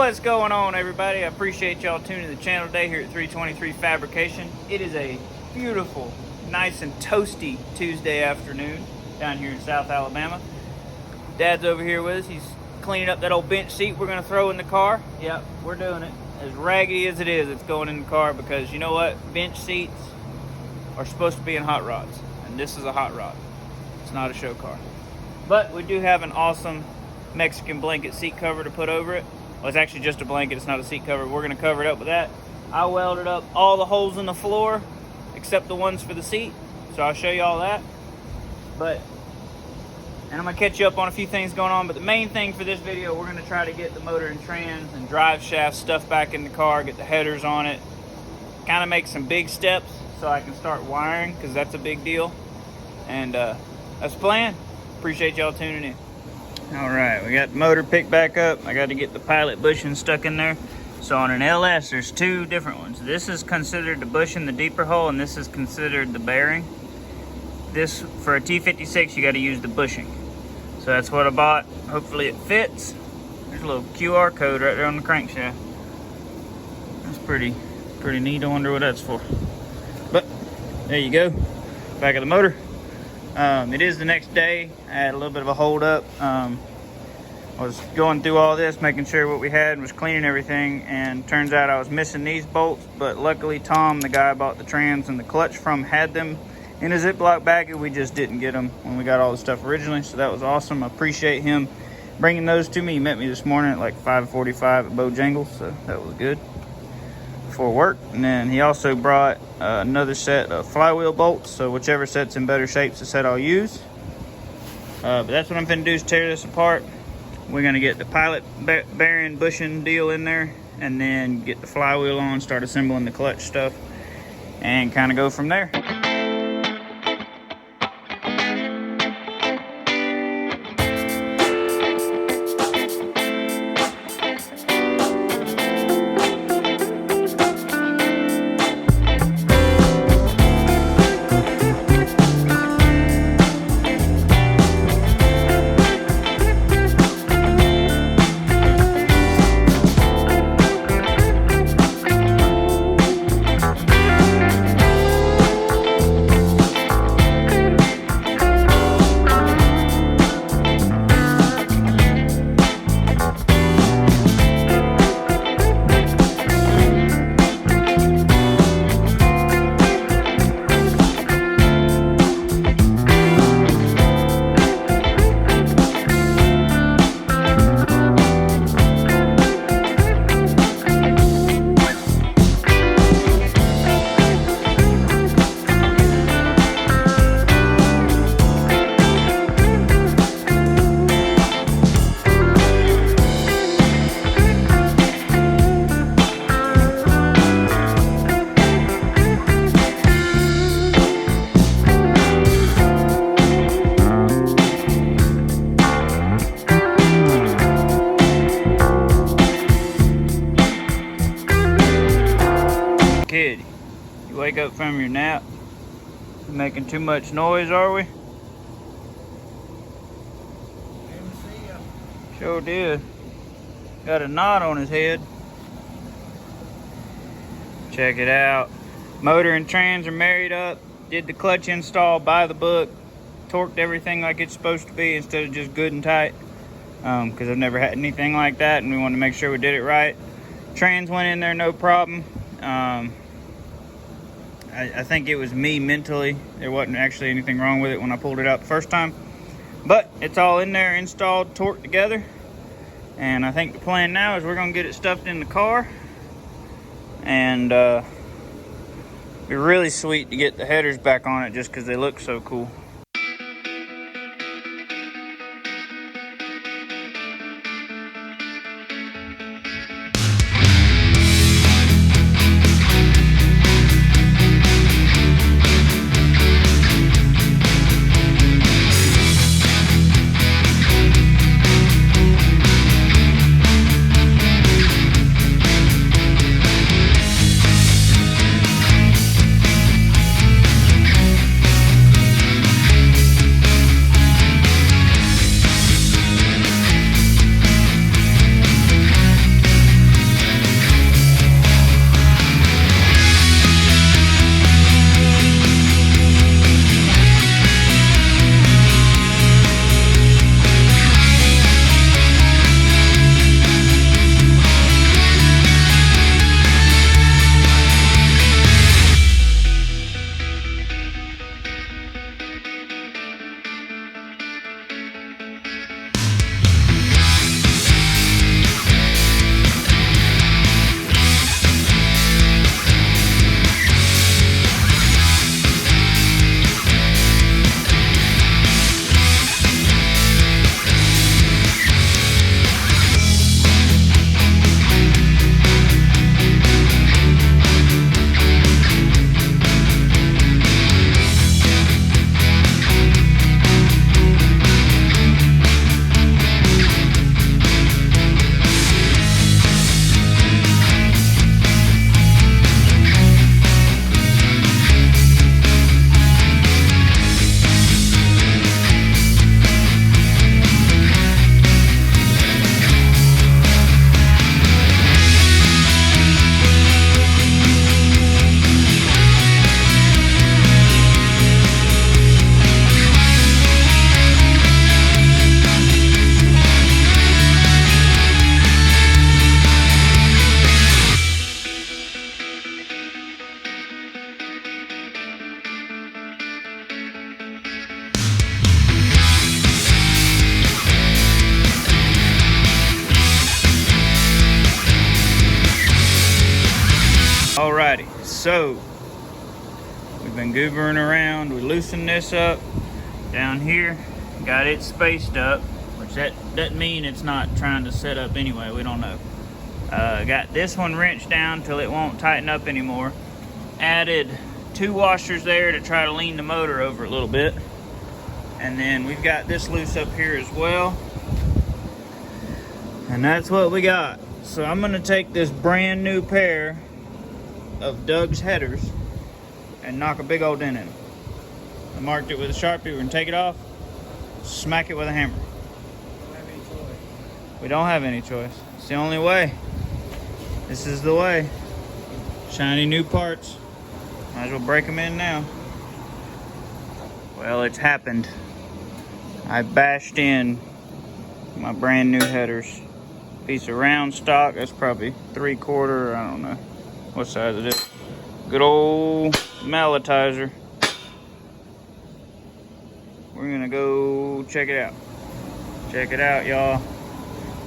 What's going on, everybody? I appreciate y'all tuning to the channel today here at 323 Fabrication. It is a beautiful, nice and toasty Tuesday afternoon down here in South Alabama. Dad's over here with us. He's cleaning up that old bench seat we're going to throw in the car. Yep, we're doing it. As raggedy as it is, it's going in the car because you know what? Bench seats are supposed to be in hot rods, and this is a hot rod. It's not a show car. But we do have an awesome Mexican blanket seat cover to put over it. Well, it's actually just a blanket, it's not a seat cover. We're going to cover it up with that. I welded up all the holes in the floor except the ones for the seat, so I'll show you all that. And I'm going to catch you up on a few things going on, but the main thing for this video, we're going to try to get the motor and trans and drive shaft stuff back in the car, get the headers on it, kind of make some big steps so I can start wiring, because that's a big deal. And that's the plan. Appreciate y'all tuning in. All right, we got the motor picked back up. I got to get the pilot bushing stuck in there. So on an LS, there's two different ones. This is considered the bushing, the deeper hole, and this is considered the bearing. This, for a T56, you got to use the bushing. So that's what I bought. Hopefully it fits. There's a little QR code right there on the crankshaft. That's pretty neat. I wonder what that's for. But there you go. Back of the motor. It is the next day. I had a little bit of a hold up. I was going through all this, making sure what we had, was cleaning everything, and turns out I was missing these bolts, but luckily Tom, the guy I bought the trans and the clutch from, had them in a Ziploc bag, and we just didn't get them when we got all the stuff originally, so that was awesome. I appreciate him bringing those to me. He met me this morning at like 5:45 at Bojangles, so that was good for work. And then he also brought another set of flywheel bolts, so whichever set's in better shape is the set I'll use. But that's what I'm finna do, is tear this apart. We're gonna get the pilot bearing bushing deal in there, and then get the flywheel on, start assembling the clutch stuff, and kind of go from there. Kid, you wake up from your nap, making too much noise, are we? Didn't see ya. Sure did. Got a knot on his head. Check it out. Motor and trans are married up. Did the clutch install by the book. Torqued everything like it's supposed to be instead of just good and tight. Because I've never had anything like that, and we wanted to make sure we did it right. Trans went in there no problem. I think it was me mentally. There wasn't actually anything wrong with it when I pulled it out the first time. But it's all in there, installed, torqued together. And I think the plan now is we're going to get it stuffed in the car. And it'd be really sweet to get the headers back on it just because they look so cool. So we've been goobering around. We loosened this up down here, got it spaced up, which that doesn't mean it's not trying to set up anyway. We don't know. Got this one wrenched down till it won't tighten up anymore. Added 2 washers there to try to lean the motor over a little bit. And then we've got this loose up here as well. And that's what we got. So I'm gonna take this brand new pair of Doug's headers and knock a big old dent in it. I marked it with a Sharpie. We're gonna take it off, smack it with a hammer. We don't have any choice. It's the only way. This is the way. Shiny new parts. Might as well break them in now. Well, it's happened. I bashed in my brand new headers. Piece of round stock. That's probably 3/4. I don't know what size it is. Good old malletizer. We're gonna go check it out. Check it out, y'all.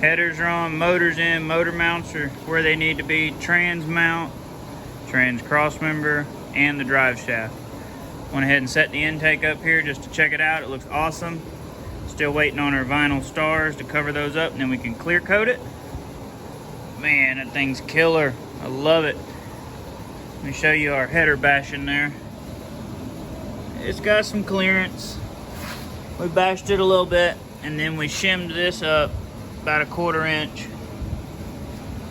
Headers are on, motors in, motor mounts are where they need to be. Trans mount, trans cross member, and the drive shaft. Went ahead and set the intake up here just to check it out. It looks awesome. Still waiting on our vinyl stars to cover those up, and then we can clear coat it. Man, that thing's killer. I love it. Let me show you our header bashing there. It's got some clearance. We bashed it a little bit, and then we shimmed this up about 1/4 inch.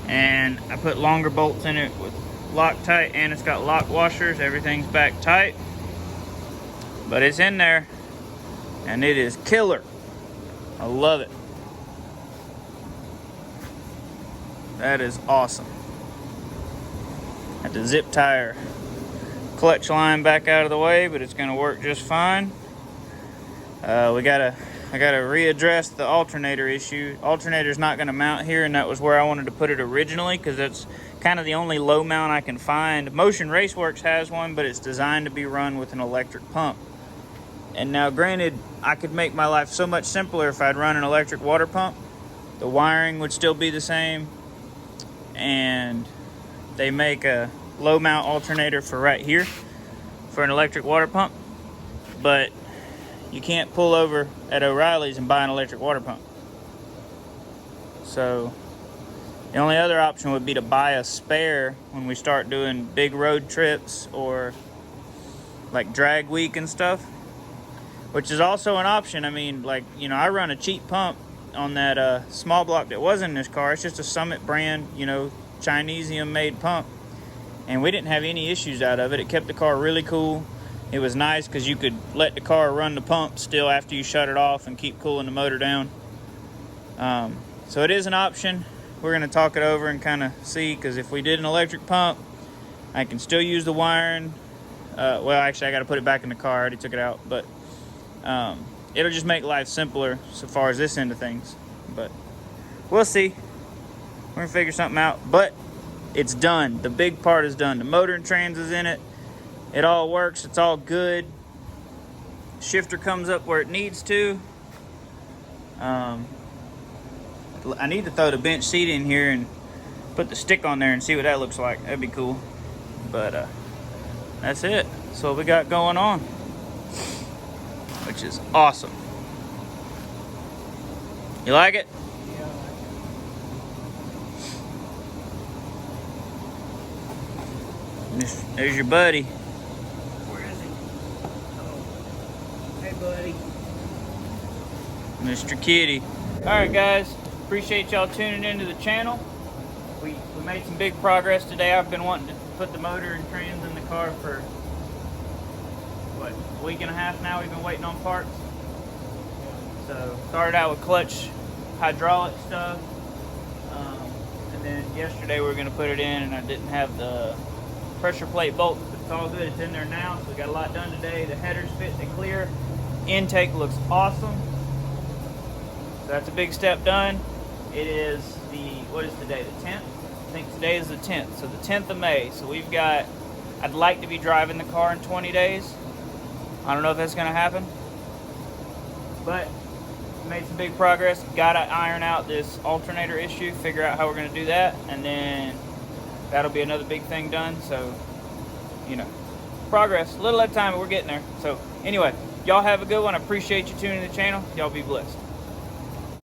And I put longer bolts in it with Loctite, and it's got lock washers. Everything's back tight. But it's in there, and it is killer. I love it. That is awesome. Had to zip tie our clutch line back out of the way, but it's gonna work just fine. I gotta readdress the alternator issue. Alternator's not gonna mount here, and that was where I wanted to put it originally, because that's kind of the only low mount I can find. Motion Raceworks has one, but it's designed to be run with an electric pump. And now granted, I could make my life so much simpler if I'd run an electric water pump. The wiring would still be the same, and they make a low mount alternator for right here for an electric water pump, but you can't pull over at O'Reilly's and buy an electric water pump. So the only other option would be to buy a spare when we start doing big road trips or like drag week and stuff, which is also an option. I mean, like, you know, I run a cheap pump on that small block that was in this car. It's just a Summit brand, you know, Chinesium made pump, and we didn't have any issues out of it. It kept the car really cool. It was nice because you could let the car run the pump still after you shut it off and keep cooling the motor down. So it is an option. We're going to talk it over and kind of see, because if we did an electric pump, I can still use the wiring. Well, actually, I got to put it back in the car. I already took it out, but it'll just make life simpler so far as this end of things. But we'll see. We're gonna figure something out, but it's done. The big part is done. The motor and trans is in it. It all works. It's all good. Shifter comes up where it needs to. I need to throw the bench seat in here and put the stick on there and see what that looks like. That'd be cool. But that's it. That's what we got going on, which is awesome. You like it? There's your buddy. Where is he? Oh. Hey, buddy. Mr. Kitty. Alright guys, appreciate y'all tuning into the channel. We made some big progress today. I've been wanting to put the motor and trans in the car for, what, a week and a half now. We've been waiting on parts. So, started out with clutch hydraulic stuff. And then yesterday we were going to put it in, and I didn't have the pressure plate bolts, but it's all good. It's in there now, so we got a lot done today. The headers fit, they clear. Intake looks awesome. So that's a big step done. It is what is today, the 10th? I think today is the 10th, so the 10th of May. So we've got, I'd like to be driving the car in 20 days. I don't know if that's gonna happen, but made some big progress. Gotta iron out this alternator issue, figure out how we're gonna do that, and then that'll be another big thing done. So you know, progress, a little at a time, but we're getting there. So anyway, y'all have a good one. I appreciate you tuning in the channel. Y'all be blessed.